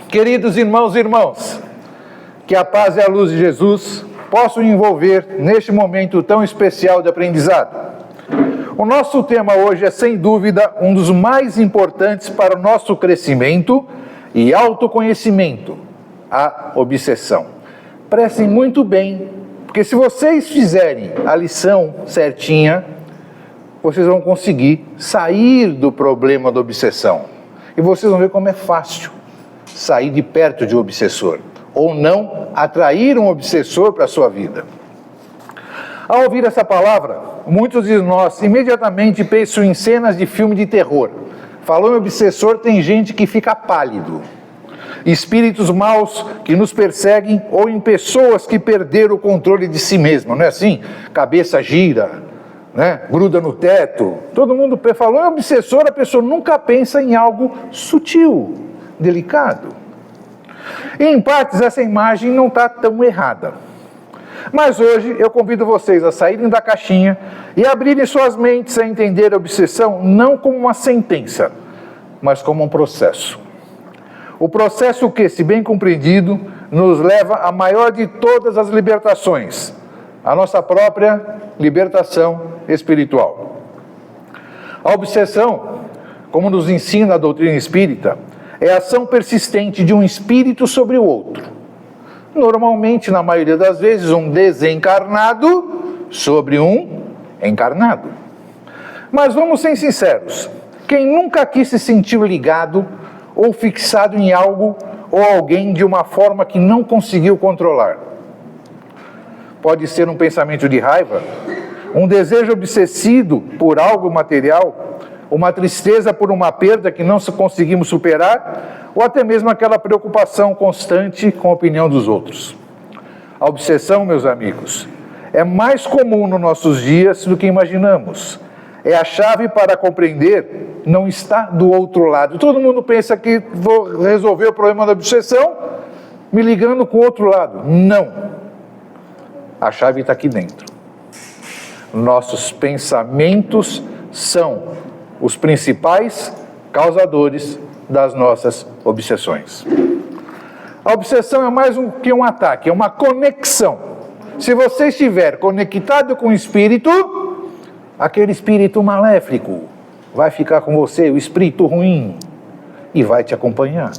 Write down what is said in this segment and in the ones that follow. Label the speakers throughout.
Speaker 1: Queridos irmãos e irmãs, que a paz e a luz de Jesus possam envolver neste momento tão especial de aprendizado. O nosso tema hoje é, sem dúvida, um dos mais importantes para o nosso crescimento e autoconhecimento, a obsessão. Prestem muito bem, porque se vocês fizerem a lição certinha, vocês vão conseguir sair do problema da obsessão. E vocês vão ver como é fácil sair de perto de um obsessor, ou não atrair um obsessor para a sua vida. Ao ouvir essa palavra, muitos de nós imediatamente pensam em cenas de filme de terror. Falou em obsessor, tem gente que fica pálido. Espíritos maus que nos perseguem ou em pessoas que perderam o controle de si mesmas, não é assim? Cabeça gira, né? Gruda no teto. Todo mundo falou em obsessor, a pessoa nunca pensa em algo sutil, delicado. E em partes essa imagem não está tão errada. Mas hoje eu convido vocês a saírem da caixinha e abrirem suas mentes a entender a obsessão não como uma sentença, mas como um processo. O processo que, se bem compreendido, nos leva à maior de todas as libertações, a nossa própria libertação espiritual. A obsessão, como nos ensina a doutrina espírita, é a ação persistente de um espírito sobre o outro. Normalmente, na maioria das vezes, um desencarnado sobre um encarnado. Mas vamos ser sinceros, quem nunca aqui se sentiu ligado ou fixado em algo ou alguém de uma forma que não conseguiu controlar? Pode ser um pensamento de raiva, um desejo obsessivo por algo material, uma tristeza por uma perda que não conseguimos superar, ou até mesmo aquela preocupação constante com a opinião dos outros. A obsessão, meus amigos, é mais comum nos nossos dias do que imaginamos. É a chave para compreender, não está do outro lado. Todo mundo pensa que vou resolver o problema da obsessão me ligando com o outro lado. Não. A chave está aqui dentro. Nossos pensamentos são os principais causadores das nossas obsessões. A obsessão é mais que um ataque, é uma conexão. Se você estiver conectado com o espírito, aquele espírito maléfico vai ficar com você, o espírito ruim, e vai te acompanhar.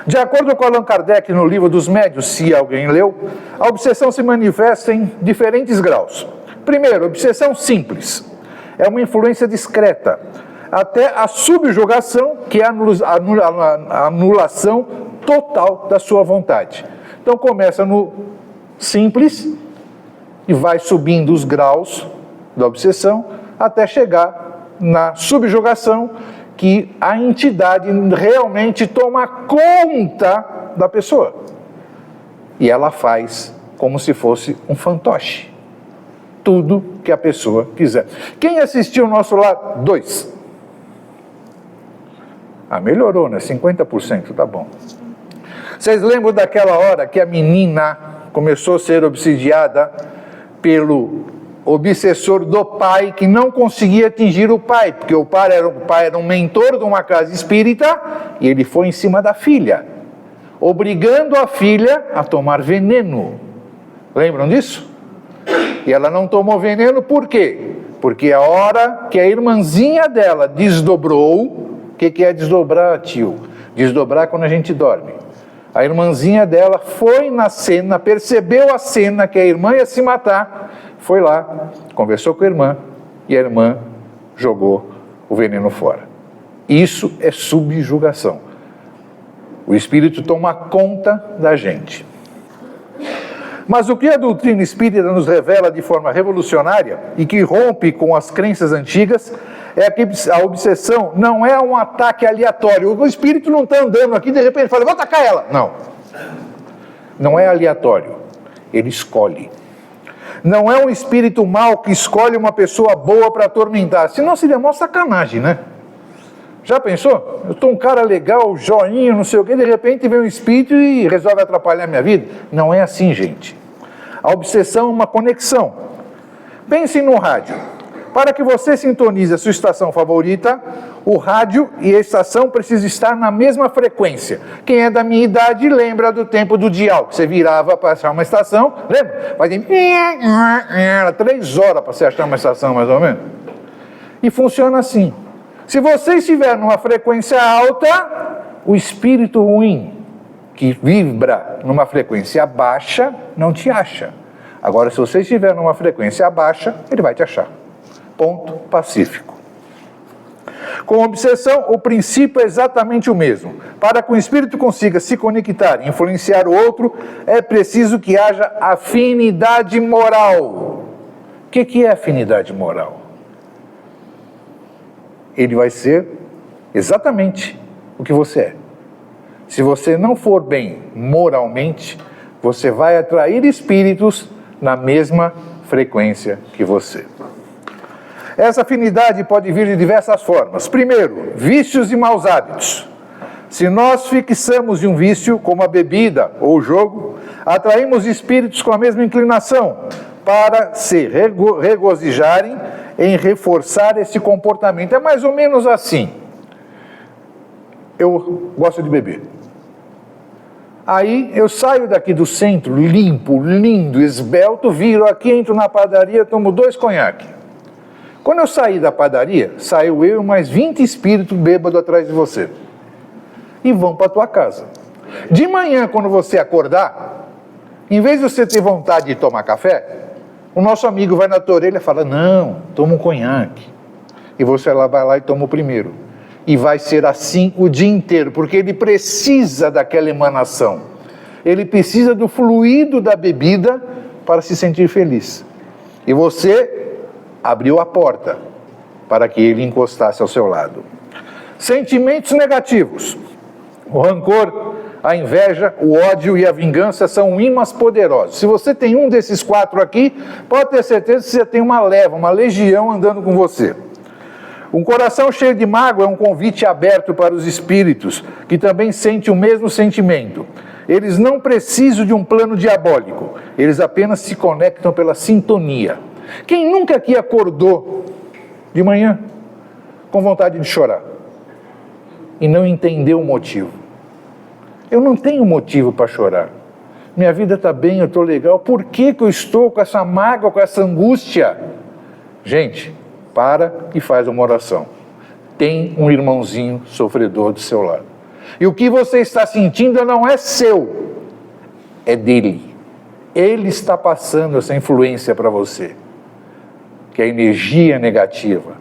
Speaker 1: De acordo com Allan Kardec no livro dos Médiuns, se alguém leu, a obsessão se manifesta em diferentes graus. Primeiro, obsessão simples. É uma influência discreta, até a subjugação, que é a anulação total da sua vontade. Então começa no simples e vai subindo os graus da obsessão até chegar na subjugação, que a entidade realmente toma conta da pessoa. E ela faz como se fosse um fantoche. Tudo que a pessoa quiser. Quem assistiu o nosso Lar 2? Melhorou, né? 50%, tá bom. Vocês lembram daquela hora que a menina começou a ser obsidiada pelo obsessor do pai, que não conseguia atingir o pai, porque o pai era um mentor de uma casa espírita, e ele foi em cima da filha, obrigando a filha a tomar veneno. Lembram disso? E ela não tomou veneno por quê? Porque a hora que a irmãzinha dela desdobrou. O que é desdobrar, tio? Desdobrar quando a gente dorme. A irmãzinha dela foi na cena, percebeu a cena que a irmã ia se matar, foi lá, conversou com a irmã, e a irmã jogou o veneno fora. Isso é subjugação. O espírito toma conta da gente. Mas o que a doutrina espírita nos revela de forma revolucionária e que rompe com as crenças antigas é que a obsessão não é um ataque aleatório. O espírito não está andando aqui e de repente fala, vou atacar ela. Não. Não é aleatório. Ele escolhe. Não é um espírito mau que escolhe uma pessoa boa para atormentar. Senão seria mó sacanagem, né? Já pensou? Eu estou um cara legal, joinha, não sei o quê, de repente vem um espírito e resolve atrapalhar a minha vida. Não é assim, gente. A obsessão é uma conexão. Pensem no rádio. Para que você sintonize a sua estação favorita, o rádio e a estação precisam estar na mesma frequência. Quem é da minha idade lembra do tempo do dial, que você virava para achar uma estação, lembra? Fazia 3 horas para você achar uma estação, mais ou menos. E funciona assim. Se você estiver numa frequência alta, o espírito ruim, que vibra numa frequência baixa, não te acha. Agora, se você estiver numa frequência baixa, ele vai te achar. Ponto pacífico. Com obsessão, o princípio é exatamente o mesmo. Para que o espírito consiga se conectar e influenciar o outro, é preciso que haja afinidade moral. O que é afinidade moral? Ele vai ser exatamente o que você é. Se você não for bem moralmente, você vai atrair espíritos na mesma frequência que você. Essa afinidade pode vir de diversas formas. Primeiro, vícios e maus hábitos. Se nós fixamos em um vício, como a bebida ou o jogo, atraímos espíritos com a mesma inclinação para se regozijarem em reforçar esse comportamento. É mais ou menos assim. Eu gosto de beber. Aí eu saio daqui do centro, limpo, lindo, esbelto, viro aqui, entro na padaria, tomo 2 conhaques. Quando eu saí da padaria, saiu eu e mais 20 espíritos bêbados atrás de você. E vão para a tua casa. De manhã, quando você acordar, em vez de você ter vontade de tomar café, o nosso amigo vai na tua orelha e fala, não, toma um conhaque. E você vai lá e toma o primeiro. E vai ser assim o dia inteiro, porque ele precisa daquela emanação. Ele precisa do fluido da bebida para se sentir feliz. E você abriu a porta para que ele encostasse ao seu lado. Sentimentos negativos. O rancor, a inveja, o ódio e a vingança são ímãs poderosos. Se você tem um desses 4 aqui, pode ter certeza que você tem uma leva, uma legião andando com você. Um coração cheio de mágoa é um convite aberto para os espíritos, que também sentem o mesmo sentimento. Eles não precisam de um plano diabólico, eles apenas se conectam pela sintonia. Quem nunca aqui acordou de manhã com vontade de chorar e não entendeu o motivo? Eu não tenho motivo para chorar. Minha vida está bem, eu estou legal. Por que eu estou com essa mágoa, com essa angústia? Gente, para e faz uma oração. Tem um irmãozinho sofredor do seu lado. E o que você está sentindo não é seu, é dele. Ele está passando essa influência para você. Que é a energia negativa,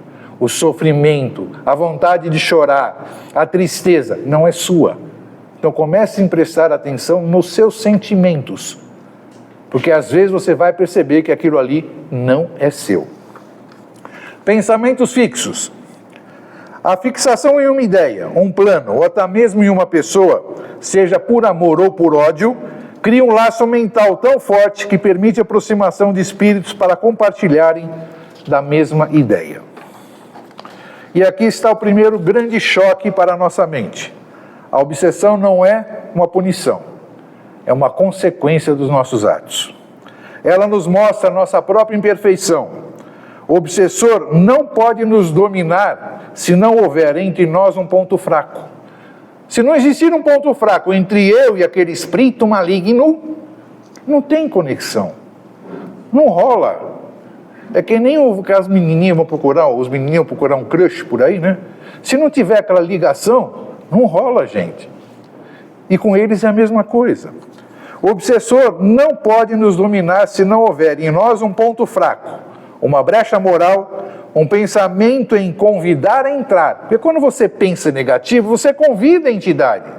Speaker 1: o sofrimento, a vontade de chorar, a tristeza, não é sua. Então comece a prestar atenção nos seus sentimentos, porque às vezes você vai perceber que aquilo ali não é seu. Pensamentos fixos. A fixação em uma ideia, um plano, ou até mesmo em uma pessoa, seja por amor ou por ódio, cria um laço mental tão forte que permite a aproximação de espíritos para compartilharem da mesma ideia. E aqui está o primeiro grande choque para a nossa mente. A obsessão não é uma punição, é uma consequência dos nossos atos. Ela nos mostra a nossa própria imperfeição. O obsessor não pode nos dominar se não houver entre nós um ponto fraco. Se não existir um ponto fraco entre eu e aquele espírito maligno, não tem conexão. Não rola. É que nem as menininhas vão procurar, os menininhos vão procurar um crush por aí, né? Se não tiver aquela ligação, não rola, gente. E com eles é a mesma coisa. O obsessor não pode nos dominar se não houver em nós um ponto fraco, uma brecha moral, um pensamento em convidar a entrar. Porque quando você pensa negativo, você convida a entidade.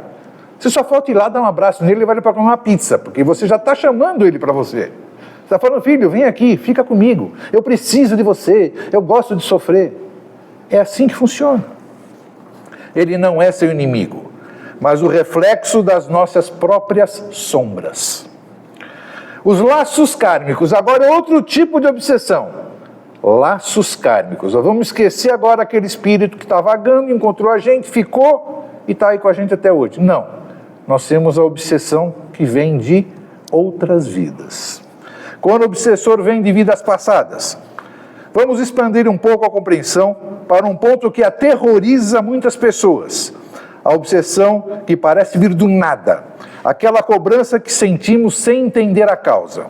Speaker 1: Você só falta ir lá, dar um abraço nele e vai para comer uma pizza, porque você já está chamando ele para você. Você está falando, filho, vem aqui, fica comigo. Eu preciso de você, eu gosto de sofrer. É assim que funciona. Ele não é seu inimigo, mas o reflexo das nossas próprias sombras. Os laços kármicos, agora é outro tipo de obsessão. Laços kármicos. Vamos esquecer agora aquele espírito que está vagando, encontrou a gente, ficou e está aí com a gente até hoje. Não. Nós temos a obsessão que vem de outras vidas. Quando o obsessor vem de vidas passadas, Vamos expandir um pouco a compreensão para um ponto que aterroriza muitas pessoas. A obsessão que parece vir do nada. Aquela cobrança que sentimos sem entender a causa.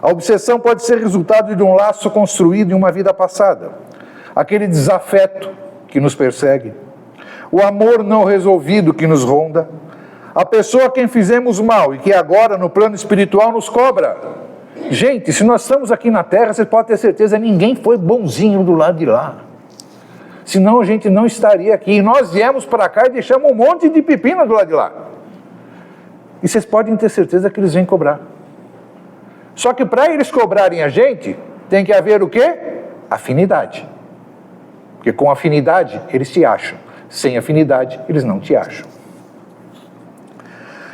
Speaker 1: A obsessão pode ser resultado de um laço construído em uma vida passada. Aquele desafeto que nos persegue. O amor não resolvido que nos ronda. A pessoa a quem fizemos mal e que agora no plano espiritual nos cobra. Gente, se nós estamos aqui na Terra, você pode ter certeza, ninguém foi bonzinho do lado de lá. Senão a gente não estaria aqui. E nós viemos para cá e deixamos um monte de pepino do lado de lá. E vocês podem ter certeza que eles vêm cobrar. Só que para eles cobrarem a gente, tem que haver o quê? Afinidade. Porque com afinidade, eles te acham. Sem afinidade, eles não te acham.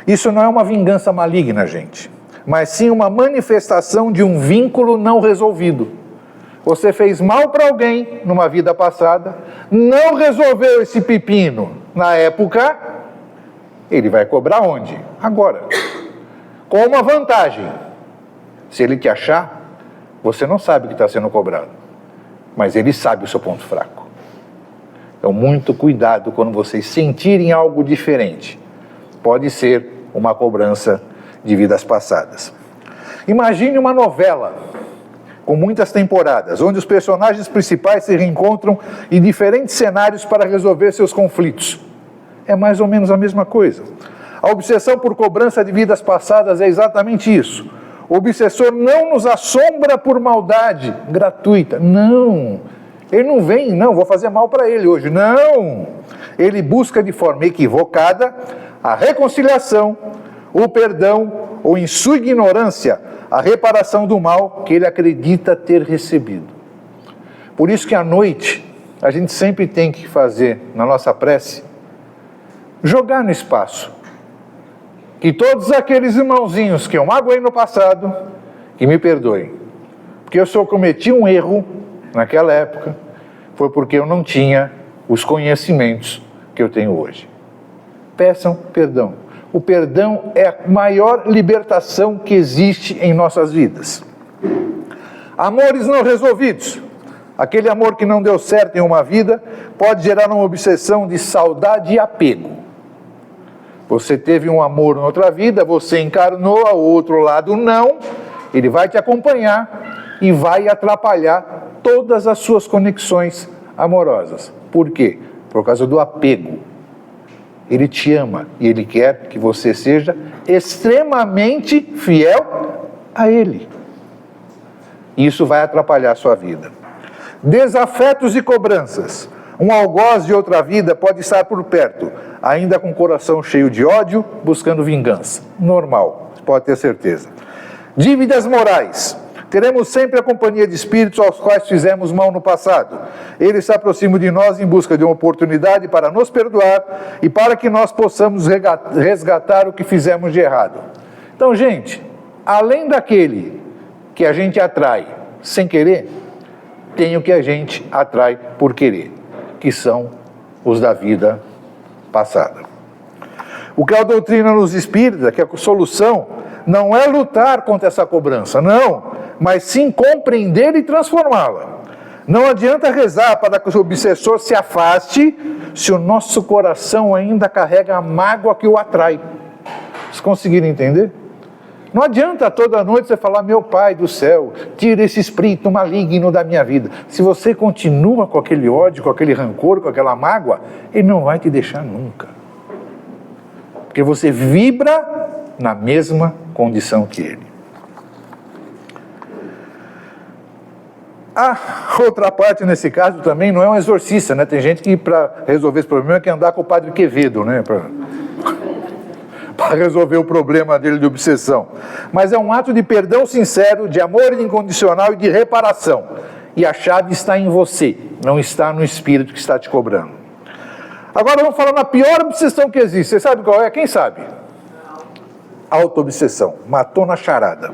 Speaker 1: Isso não é uma vingança maligna, gente, mas sim uma manifestação de um vínculo não resolvido. Você fez mal para alguém numa vida passada, não resolveu esse pepino na época, ele vai cobrar onde? Agora. Com uma vantagem. Se ele te achar, você não sabe que está sendo cobrado, mas ele sabe o seu ponto fraco. Então, muito cuidado quando vocês sentirem algo diferente. Pode ser uma cobrança de vidas passadas. Imagine uma novela com muitas temporadas, onde os personagens principais se reencontram em diferentes cenários para resolver seus conflitos. É mais ou menos a mesma coisa. A obsessão por cobrança de vidas passadas é exatamente isso. O obsessor não nos assombra por maldade gratuita. Não. Ele não vem, não, vou fazer mal para ele hoje. Não. Ele busca de forma equivocada a reconciliação, o perdão ou, em sua ignorância, a reparação do mal que ele acredita ter recebido. Por isso que à noite a gente sempre tem que fazer, na nossa prece, jogar no espaço que todos aqueles irmãozinhos que eu magoei no passado, que me perdoem. Porque eu só cometi um erro naquela época, foi porque eu não tinha os conhecimentos que eu tenho hoje. Peçam perdão. O perdão é a maior libertação que existe em nossas vidas. Amores não resolvidos. Aquele amor que não deu certo em uma vida pode gerar uma obsessão de saudade e apego. Você teve um amor em outra vida, você encarnou, ao outro lado não, ele vai te acompanhar e vai atrapalhar todas as suas conexões amorosas. Por quê? Por causa do apego. Ele te ama e ele quer que você seja extremamente fiel a ele. Isso vai atrapalhar a sua vida. Desafetos e cobranças. Um algoz de outra vida pode estar por perto, ainda com o coração cheio de ódio, buscando vingança. Normal, pode ter certeza. Dívidas morais. Teremos sempre a companhia de espíritos aos quais fizemos mal no passado. Eles se aproximam de nós em busca de uma oportunidade para nos perdoar e para que nós possamos resgatar o que fizemos de errado. Então, gente, além daquele que a gente atrai sem querer, tem o que a gente atrai por querer, que são os da vida passada. O que a doutrina nos espírita, que a solução não é lutar contra essa cobrança, não, mas sim compreender e transformá-la. Não adianta rezar para que o obsessor se afaste se o nosso coração ainda carrega a mágoa que o atrai. Vocês conseguiram entender? Não adianta toda noite você falar, meu Pai do céu, tira esse espírito maligno da minha vida. Se você continua com aquele ódio, com aquele rancor, com aquela mágoa, ele não vai te deixar nunca. Porque você vibra na mesma condição que ele. A outra parte nesse caso também não é um exorcista, né? Tem gente que para resolver esse problema quer andar com o Padre Quevedo, né? Para resolver o problema dele de obsessão. Mas é um ato de perdão sincero, de amor incondicional e de reparação. E a chave está em você, não está no espírito que está te cobrando. Agora vamos falar na pior obsessão que existe. Você sabe qual é? Quem sabe? Auto-obsessão. Matou na charada.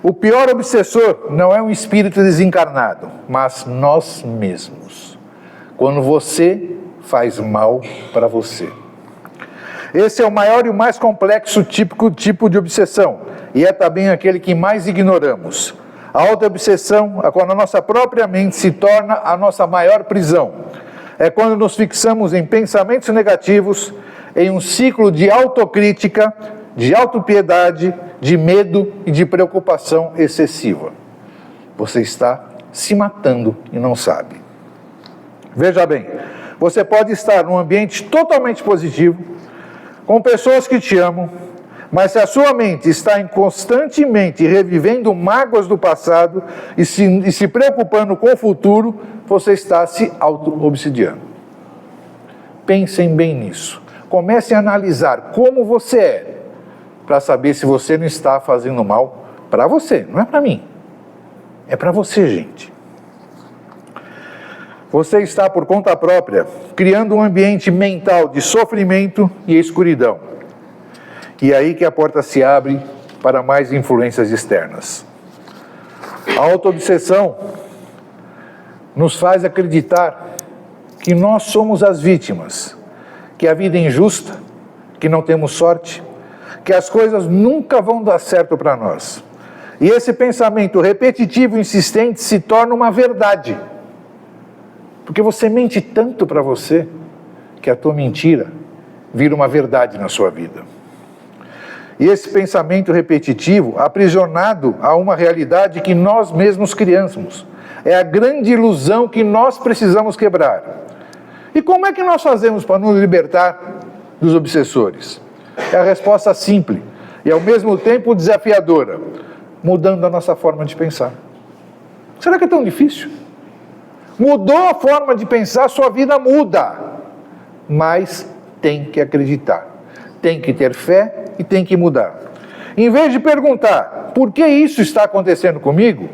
Speaker 1: O pior obsessor não é um espírito desencarnado, mas nós mesmos. Quando você faz mal para você. Esse é o maior e o mais complexo tipo de obsessão, e é também aquele que mais ignoramos. A auto-obsessão é quando a nossa própria mente se torna a nossa maior prisão. É quando nos fixamos em pensamentos negativos, em um ciclo de autocrítica, de autopiedade, de medo e de preocupação excessiva. Você está se matando e não sabe. Veja bem, você pode estar num ambiente totalmente positivo, com pessoas que te amam, mas se a sua mente está constantemente revivendo mágoas do passado e se preocupando com o futuro, você está se auto-obsidiando. Pensem bem nisso. Comecem a analisar como você é, para saber se você não está fazendo mal para você, não é para mim. É para você, gente. Você está, por conta própria, criando um ambiente mental de sofrimento e escuridão. E é aí que a porta se abre para mais influências externas. A autoobsessão nos faz acreditar que nós somos as vítimas, que a vida é injusta, que não temos sorte, que as coisas nunca vão dar certo para nós. E esse pensamento repetitivo e insistente se torna uma verdade. Porque você mente tanto para você que a tua mentira vira uma verdade na sua vida. E esse pensamento repetitivo, aprisionado a uma realidade que nós mesmos criamos, é a grande ilusão que nós precisamos quebrar. E como é que nós fazemos para nos libertar dos obsessores? É a resposta simples e ao mesmo tempo desafiadora, mudando a nossa forma de pensar. Será que é tão difícil? Mudou a forma de pensar, sua vida muda. Mas tem que acreditar, tem que ter fé e tem que mudar. Em vez de perguntar, por que isso está acontecendo comigo?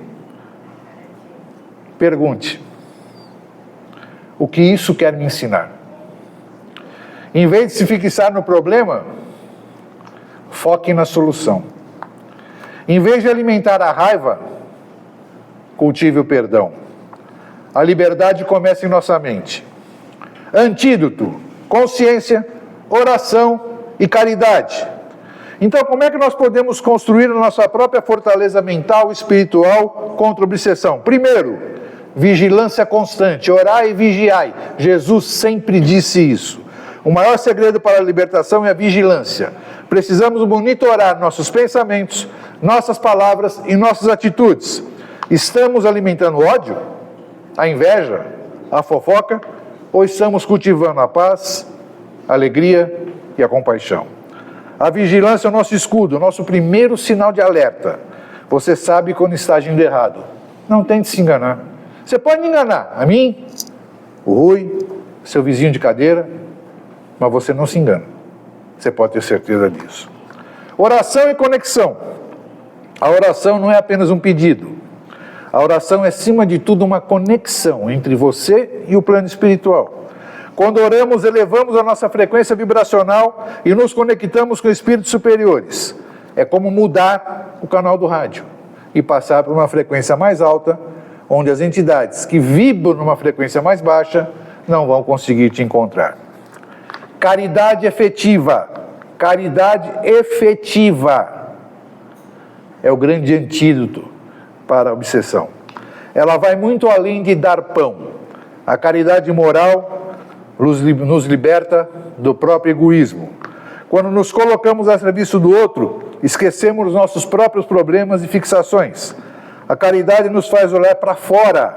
Speaker 1: Pergunte, o que isso quer me ensinar? Em vez de se fixar no problema, foque na solução. Em vez de alimentar a raiva, cultive o perdão. A liberdade começa em nossa mente. Antídoto, consciência, oração e caridade. Então, como é que nós podemos construir a nossa própria fortaleza mental e espiritual contra a obsessão? Primeiro, vigilância constante, orai e vigiai. Jesus sempre disse isso. O maior segredo para a libertação é a vigilância. Precisamos monitorar nossos pensamentos, nossas palavras e nossas atitudes. Estamos alimentando ódio, a inveja, a fofoca, ou estamos cultivando a paz, a alegria e a compaixão? A vigilância é o nosso escudo, o nosso primeiro sinal de alerta. Você sabe quando está agindo errado. Não tente se enganar. Você pode me enganar, a mim, o Rui, seu vizinho de cadeira, mas você não se engana. Você pode ter certeza disso. Oração e conexão. A oração não é apenas um pedido. A oração é, acima de tudo, uma conexão entre você e o plano espiritual. Quando oramos, elevamos a nossa frequência vibracional e nos conectamos com espíritos superiores. É como mudar o canal do rádio e passar para uma frequência mais alta, onde as entidades que vibram numa frequência mais baixa não vão conseguir te encontrar. Caridade efetiva. Caridade efetiva é o grande antídoto para a obsessão. Ela vai muito além de dar pão. A caridade moral nos liberta do próprio egoísmo. Quando nos colocamos a serviço do outro, esquecemos os nossos próprios problemas e fixações. A caridade nos faz olhar para fora,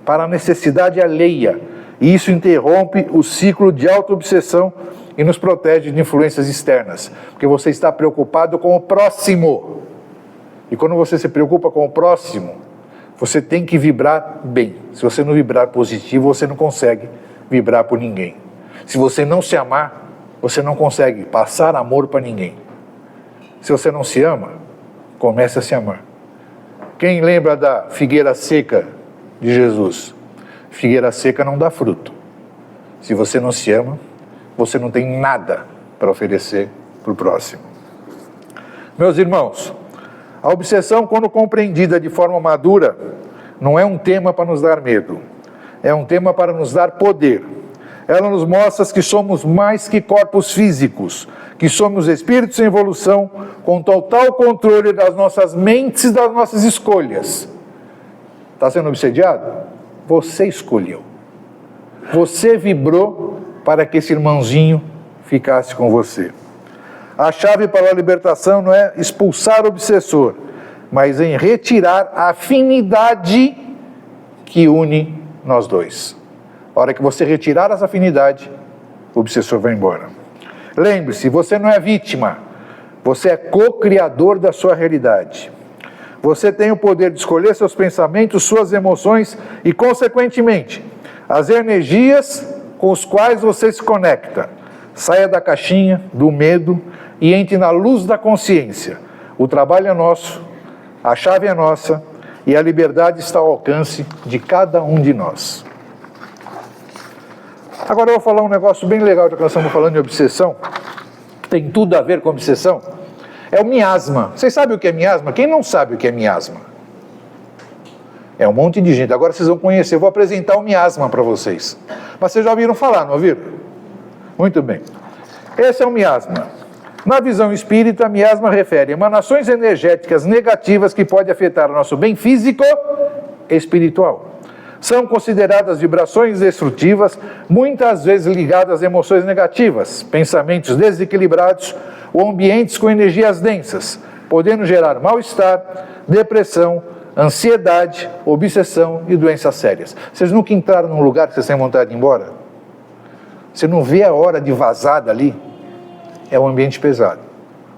Speaker 1: para a necessidade alheia, e isso interrompe o ciclo de auto-obsessão e nos protege de influências externas, porque você está preocupado com o próximo. E quando você se preocupa com o próximo, você tem que vibrar bem. Se você não vibrar positivo, você não consegue vibrar por ninguém. Se você não se amar, você não consegue passar amor para ninguém. Se você não se ama, comece a se amar. Quem lembra da figueira seca de Jesus? Figueira seca não dá fruto. Se você não se ama, você não tem nada para oferecer para o próximo. Meus irmãos, a obsessão, quando compreendida de forma madura, não é um tema para nos dar medo. É um tema para nos dar poder. Ela nos mostra que somos mais que corpos físicos, que somos espíritos em evolução, com total controle das nossas mentes e das nossas escolhas. Está sendo obsediado? Você escolheu. Você vibrou para que esse irmãozinho ficasse com você. A chave para a libertação não é expulsar o obsessor, mas em retirar a afinidade que une nós dois. A hora que você retirar essa afinidade, o obsessor vai embora. Lembre-se, você não é vítima, você é co-criador da sua realidade. Você tem o poder de escolher seus pensamentos, suas emoções e, consequentemente, as energias com os quais você se conecta. Saia da caixinha, do medo e entre na luz da consciência. O trabalho é nosso, a chave é nossa e a liberdade está ao alcance de cada um de nós. Agora eu vou falar um negócio bem legal, já que nós estamos falando de obsessão, que tem tudo a ver com obsessão. É o miasma. Vocês sabem o que é miasma? Quem não sabe o que é miasma? É um monte de gente. Agora vocês vão conhecer. Eu vou apresentar o miasma para vocês. Mas vocês já ouviram falar, não ouviram? Muito bem. Esse é o miasma. Na visão espírita, miasma refere a emanações energéticas negativas que podem afetar o nosso bem físico e espiritual. São consideradas vibrações destrutivas, muitas vezes ligadas a emoções negativas, pensamentos desequilibrados ou ambientes com energias densas, podendo gerar mal-estar, depressão, ansiedade, obsessão e doenças sérias. Vocês nunca entraram num lugar que vocês têm vontade de ir embora? Você não vê a hora de vazar dali? É um ambiente pesado.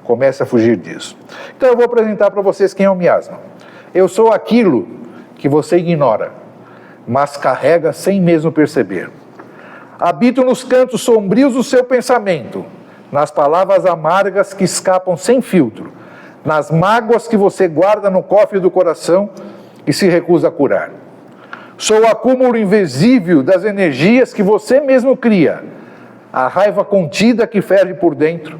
Speaker 1: Comece a fugir disso. Então eu vou apresentar para vocês quem é o miasma. Eu sou aquilo que você ignora, mas carrega sem mesmo perceber. Habito nos cantos sombrios do seu pensamento, nas palavras amargas que escapam sem filtro, nas mágoas que você guarda no cofre do coração e se recusa a curar. Sou o acúmulo invisível das energias que você mesmo cria, a raiva contida que ferve por dentro,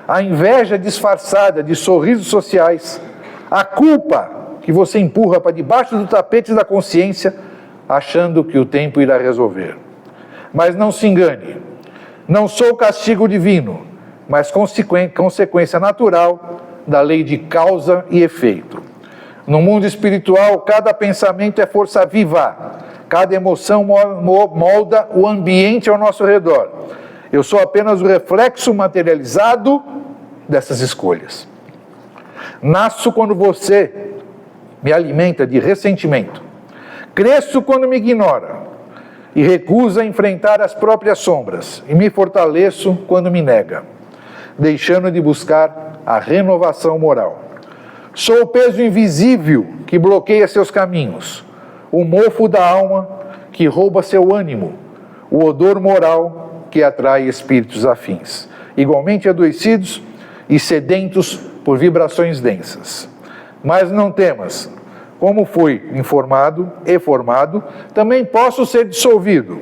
Speaker 1: a inveja disfarçada de sorrisos sociais, a culpa que você empurra para debaixo do tapete da consciência, achando que o tempo irá resolver. Mas não se engane, não sou castigo divino, mas consequência natural da lei de causa e efeito. No mundo espiritual, cada pensamento é força viva, cada emoção molda o ambiente ao nosso redor. Eu sou apenas o reflexo materializado dessas escolhas. Nasço quando você me alimenta de ressentimento. Cresço quando me ignora e recusa enfrentar as próprias sombras, e me fortaleço quando me nega, deixando de buscar a renovação moral. Sou o peso invisível que bloqueia seus caminhos, o mofo da alma que rouba seu ânimo, o odor moral que atrai espíritos afins, igualmente adoecidos e sedentos por vibrações densas. Mas não temas, como fui informado e formado, também posso ser dissolvido.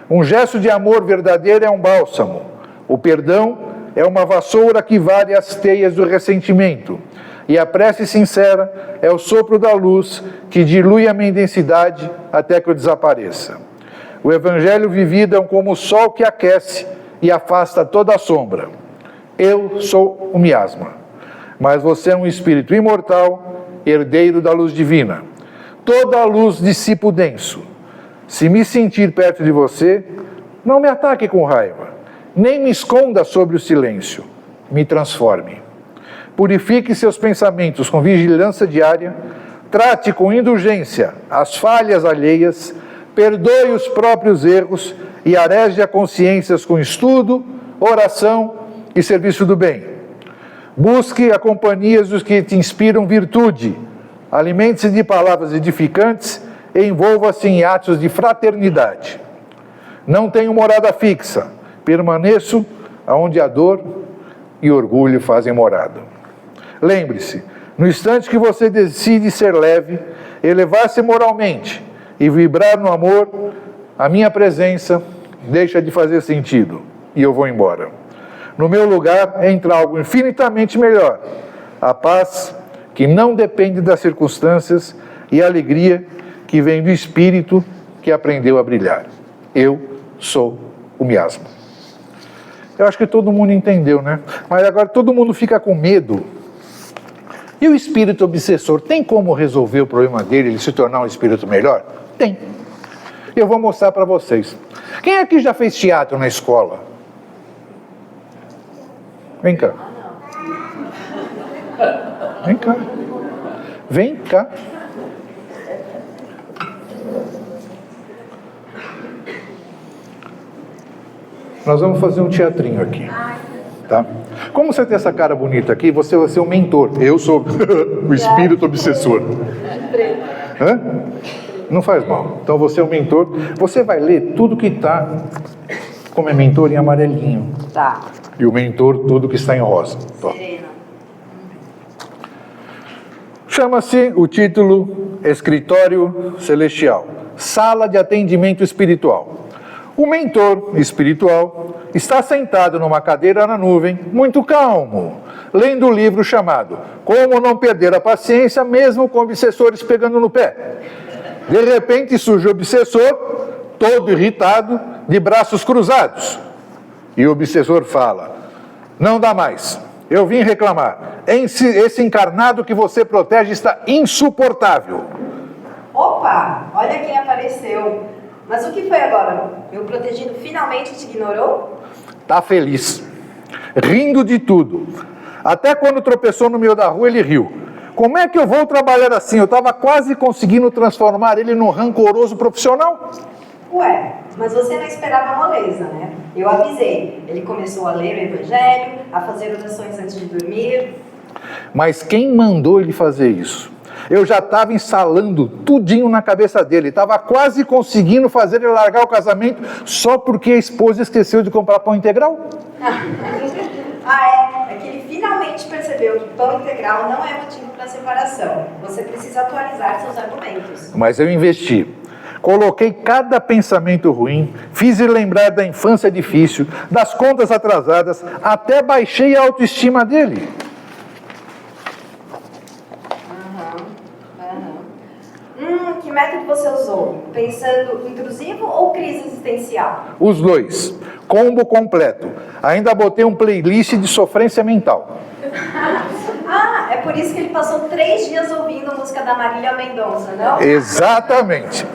Speaker 1: Um gesto de amor verdadeiro é um bálsamo. O perdão é uma vassoura que varre as teias do ressentimento. E a prece sincera é o sopro da luz que dilui a mendicidade até que eu desapareça. O evangelho vivido é como o sol que aquece e afasta toda a sombra. Eu sou o miasma, mas você é um espírito imortal, herdeiro da luz divina. Toda a luz dissipa o denso. Se me sentir perto de você, não me ataque com raiva, nem me esconda sobre o silêncio. Me transforme. Purifique seus pensamentos com vigilância diária, trate com indulgência as falhas alheias, perdoe os próprios erros e areje a consciências com estudo, oração e serviço do bem. Busque a companhia dos que te inspiram virtude, alimente-se de palavras edificantes e envolva-se em atos de fraternidade. Não tenho morada fixa, permaneço onde a dor e orgulho fazem morada. Lembre-se, no instante que você decide ser leve, elevar-se moralmente e vibrar no amor, a minha presença deixa de fazer sentido e eu vou embora. No meu lugar entra algo infinitamente melhor, a paz que não depende das circunstâncias e a alegria que vem do espírito que aprendeu a brilhar. Eu sou o miasma. Eu acho que todo mundo entendeu, né? Mas agora todo mundo fica com medo. E o espírito obsessor, tem como resolver o problema dele, ele se tornar um espírito melhor? Tem. Eu vou mostrar para vocês. Quem aqui já fez teatro na escola? Vem cá. Vem cá. Vem cá. Nós vamos fazer um teatrinho aqui, tá? Como você tem essa cara bonita aqui, você vai ser o mentor. Eu sou o espírito obsessor. Hã? Não faz mal. Então você é o mentor. Você vai ler tudo que está, como é mentor, em amarelinho.
Speaker 2: Tá.
Speaker 1: E o mentor, tudo que está em rosa.
Speaker 2: Serena.
Speaker 1: Chama-se o título Escritório Celestial. Sala de Atendimento Espiritual. O mentor espiritual está sentado numa cadeira na nuvem, muito calmo, lendo o livro chamado Como Não Perder a Paciência, mesmo com obsessores pegando no pé. De repente surge o obsessor, todo irritado, de braços cruzados. E o obsessor fala: não dá mais, eu vim reclamar. Esse encarnado que você protege está insuportável.
Speaker 2: Opa, olha quem apareceu. Mas o que foi agora? Meu protegido finalmente te ignorou?
Speaker 1: Tá feliz, rindo de tudo. Até quando tropeçou no meio da rua, ele riu. Como é que eu vou trabalhar assim? Eu estava quase conseguindo transformar ele num rancoroso profissional.
Speaker 2: Ué, mas você não esperava moleza, né? Eu avisei. Ele começou a ler o Evangelho, a fazer orações antes de dormir.
Speaker 1: Mas quem mandou ele fazer isso? Eu já estava instalando tudinho na cabeça dele. Estava quase conseguindo fazer ele largar o casamento só porque a esposa esqueceu de comprar pão integral.
Speaker 2: É que ele finalmente percebeu que pão integral não é motivo para separação. Você precisa atualizar seus argumentos.
Speaker 1: Mas eu investi. Coloquei cada pensamento ruim, fiz ele lembrar da infância difícil, das contas atrasadas, até baixei a autoestima dele.
Speaker 2: Que método você usou? Pensando intrusivo ou crise existencial?
Speaker 1: Os dois. Combo completo. Ainda botei um playlist de sofrência mental.
Speaker 2: É por isso que ele passou 3 dias ouvindo a música da Marília Mendonça, não?
Speaker 1: Exatamente.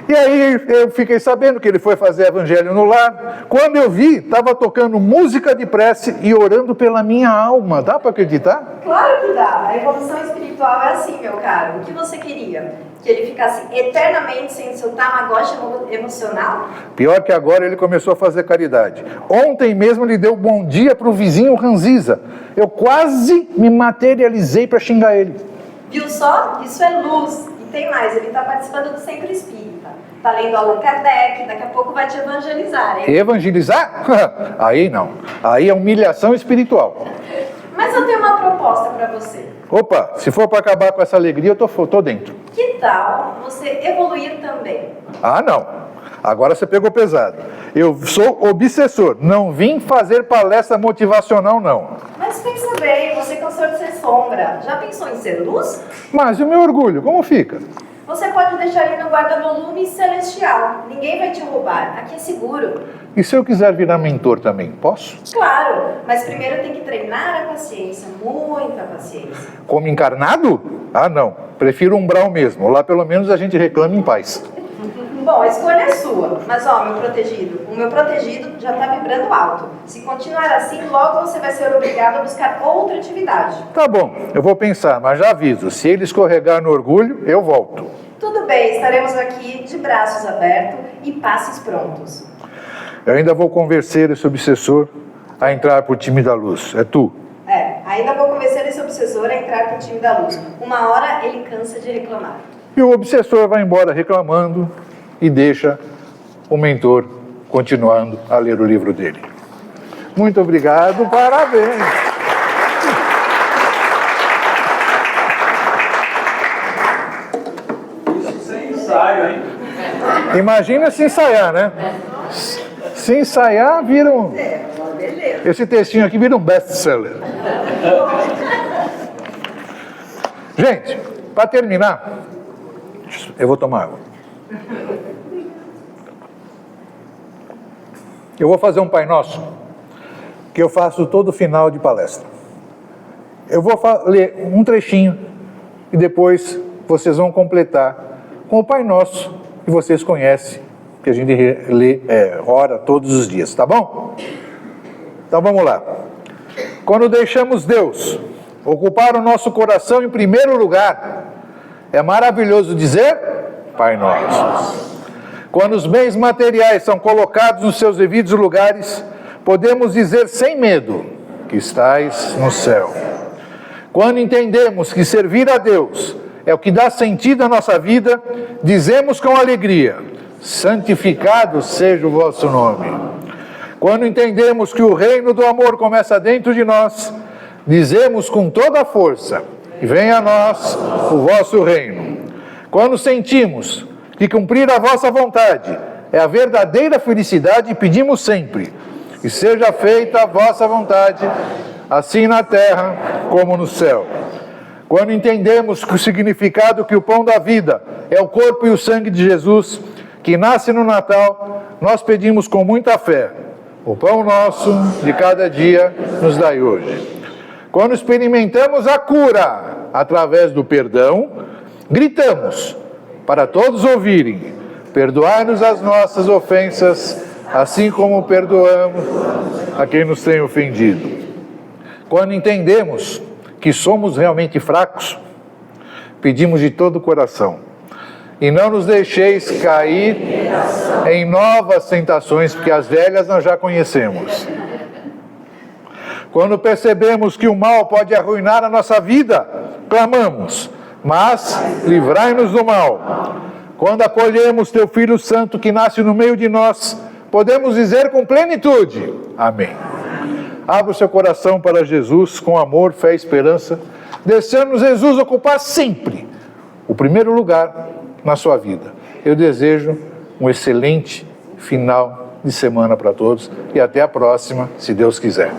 Speaker 1: E aí eu fiquei sabendo que ele foi fazer evangelho no lar. Quando eu vi, estava tocando música de prece e orando pela minha alma. Dá para acreditar?
Speaker 2: Claro que dá. A evolução espiritual é assim, meu caro. O que você queria? Que ele ficasse eternamente sem seu tamagotchi emocional?
Speaker 1: Pior que agora ele começou a fazer caridade. Ontem mesmo ele deu bom dia para o vizinho Ranziza. Eu quase me materializei para xingar ele.
Speaker 2: Viu só? Isso é luz. E tem mais, ele está participando do Centro Espírita. Está lendo Allan Kardec, daqui a pouco vai te evangelizar, hein?
Speaker 1: Evangelizar? Aí não. Aí é humilhação espiritual.
Speaker 2: Mas eu tenho uma proposta para você.
Speaker 1: Opa, se for para acabar com essa alegria, eu tô dentro.
Speaker 2: Que tal você evoluir também?
Speaker 1: Ah, não. Agora você pegou pesado. Eu sou obsessor. Não vim fazer palestra motivacional, não.
Speaker 2: Mas pensa bem, você cansou de ser sombra. Já pensou em ser luz?
Speaker 1: Mas e o meu orgulho, como fica?
Speaker 2: Você pode deixar ele no guarda-volume celestial. Ninguém vai te roubar. Aqui é seguro.
Speaker 1: E se eu quiser virar mentor também, posso?
Speaker 2: Claro, mas primeiro tem que treinar a paciência. Muita paciência.
Speaker 1: Como encarnado? Ah, não. Prefiro umbral mesmo. Lá pelo menos a gente reclama em paz.
Speaker 2: Bom, a escolha é sua. Mas ó, meu protegido, o meu protegido já está vibrando alto. Se continuar assim, logo você vai ser obrigado a buscar outra atividade.
Speaker 1: Tá bom, eu vou pensar, mas já aviso. Se ele escorregar no orgulho, eu volto.
Speaker 2: Tudo bem, estaremos aqui de braços abertos e passes prontos.
Speaker 1: Eu ainda vou convencer esse obsessor a entrar pro time da luz. É tu.
Speaker 2: Ainda vou convencer esse obsessor a entrar pro time da luz. Uma hora ele cansa de reclamar.
Speaker 1: E o obsessor vai embora reclamando e deixa o mentor continuando a ler o livro dele. Muito obrigado, parabéns!
Speaker 3: Isso sem ensaio, hein?
Speaker 1: Imagina se ensaiar, né? Se ensaiar, vira um...
Speaker 2: Beleza.
Speaker 1: Esse textinho aqui vira um best-seller. Gente, para terminar, eu vou tomar água. Eu vou fazer um Pai Nosso, que eu faço todo final de palestra. Eu vou ler um trechinho e depois vocês vão completar com o Pai Nosso que vocês conhecem, que a gente ora todos os dias, tá bom? Então vamos lá. Quando deixamos Deus ocupar o nosso coração em primeiro lugar, é maravilhoso dizer Pai Nosso. Quando os bens materiais são colocados nos seus devidos lugares, podemos dizer sem medo que estais no céu. Quando entendemos que servir a Deus é o que dá sentido à nossa vida, dizemos com alegria: santificado seja o vosso nome. Quando entendemos que o reino do amor começa dentro de nós, dizemos com toda a força: venha a nós o vosso reino. Quando sentimos que cumprir a vossa vontade é a verdadeira felicidade, pedimos sempre: que seja feita a vossa vontade, assim na terra como no céu. Quando entendemos que o significado que o pão da vida é o corpo e o sangue de Jesus, que nasce no Natal, nós pedimos com muita fé: o pão nosso de cada dia nos dai hoje. Quando experimentamos a cura através do perdão, gritamos para todos ouvirem: perdoai-nos as nossas ofensas, assim como perdoamos a quem nos tem ofendido. Quando entendemos que somos realmente fracos, pedimos de todo o coração: e não nos deixeis cair em novas tentações, porque as velhas nós já conhecemos. Quando percebemos que o mal pode arruinar a nossa vida, clamamos: mas livrai-nos do mal. Quando acolhemos Teu Filho Santo que nasce no meio de nós, podemos dizer com plenitude: amém. Abra o seu coração para Jesus com amor, fé e esperança, deixando Jesus ocupar sempre o primeiro lugar na sua vida. Eu desejo um excelente final de semana para todos e até a próxima, se Deus quiser.